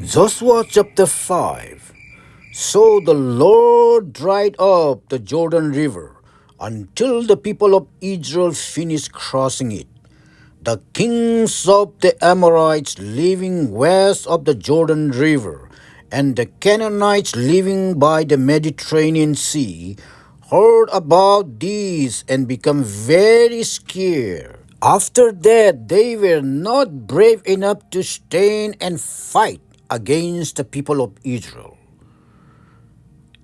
Joshua chapter 5. So the Lord dried up the Jordan River until the people of Israel finished crossing it. The kings of the Amorites living west of the Jordan River and the Canaanites living by the Mediterranean Sea heard about this and became very scared. After that, they were not brave enough to stand and fight against the people of Israel.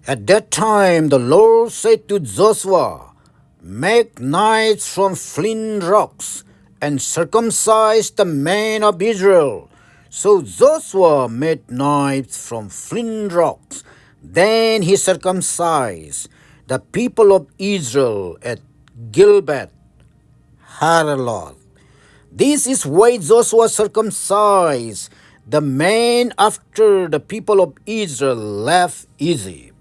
At that time, the Lord said to Joshua, "Make knives from flint rocks and circumcise the men of Israel." So Joshua made knives from flint rocks. Then he circumcised the people of Israel at Gilbert Haraloth. This is why Joshua circumcised the men after the people of Israel left Egypt.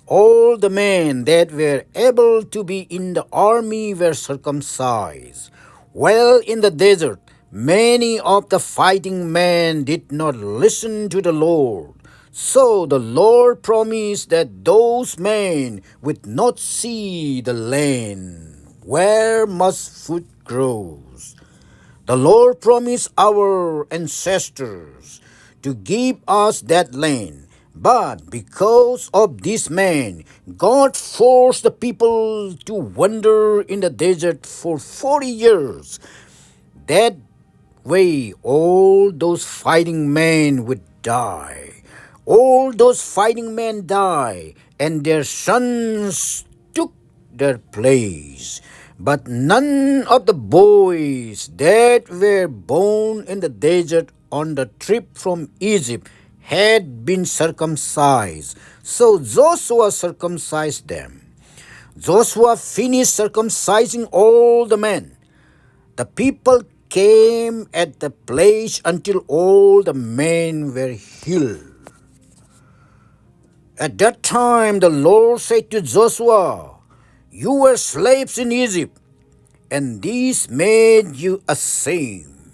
All the men that were able to be in the army were circumcised. While in the desert, many of the fighting men did not listen to the Lord. So the Lord promised that those men would not see the land where much food grows. The Lord promised our ancestors to give us that land. But because of this man, God forced the people to wander in the desert for 40 years. That way, all those fighting men would die. All those fighting men die, and their sons took their place. But none of the boys that were born in the desert on the trip from Egypt had been circumcised. So Joshua circumcised them. Joshua finished circumcising all the men. The people came at the place until all the men were healed. At that time the Lord said to Joshua, "You were slaves in Egypt, and this made you ashamed.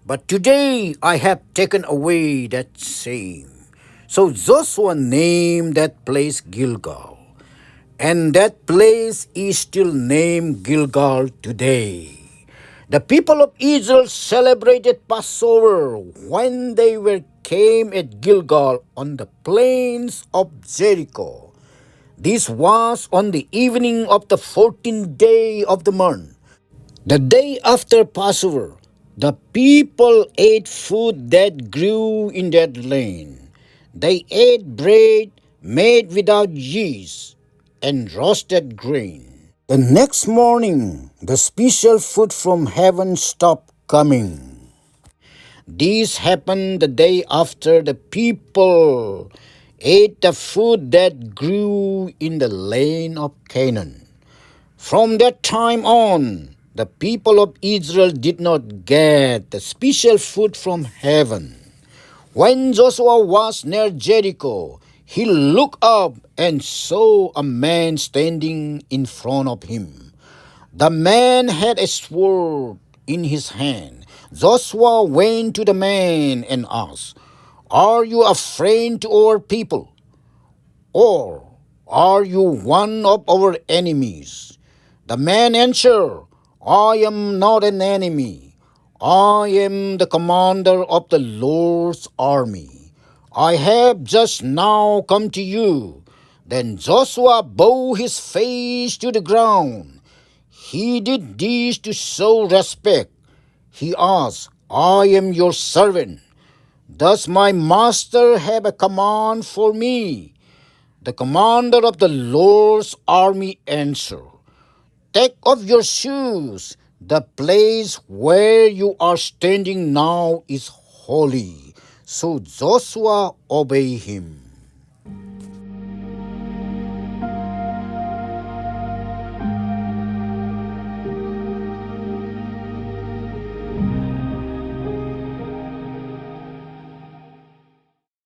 But today I have taken away that shame." So Joshua named that place Gilgal, and that place is still named Gilgal today. The people of Israel celebrated Passover when they came at Gilgal on the plains of Jericho. This was on the evening of the 14th day of the month. The day after Passover, the people ate food that grew in that land. They ate bread made without yeast and roasted grain. The next morning, the special food from heaven stopped coming. This happened the day after the people ate the food that grew in the land of Canaan. From that time on, the people of Israel did not get the special food from heaven. When Joshua was near Jericho, he looked up and saw a man standing in front of him. The man had a sword in his hand. Joshua went to the man and asked, "Are you a friend to our people, or are you one of our enemies?" The man answered, "I am not an enemy. I am the commander of the Lord's army. I have just now come to you." Then Joshua bowed his face to the ground. He did this to show respect. He asked, "I am your servant. Does my master have a command for me?" The commander of the Lord's army answered, "Take off your shoes. The place where you are standing now is holy." So Joshua obeyed him.